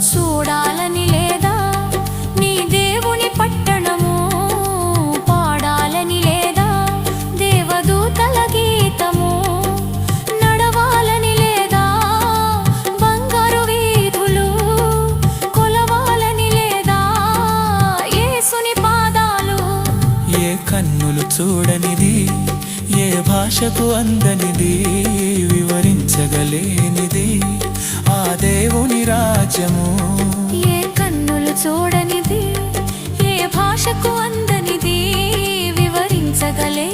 చూడాలని లేదా నీ దేవుని పట్టణము, పాడాలని లేదా దేవదూతల గీతము, నడవాలని లేదా బంగారు వీధులు, కొలవాలని లేదా యేసుని పాదాలు. ఏ కన్నులు చూడనిది, ఏ భాషకు అందనిది, వివరించగలేనిది ఆ దేవుని రాజ్యము. ఏ కన్నులు చూడనిది, ఏ భాషకు అందనిది, వివరించగలే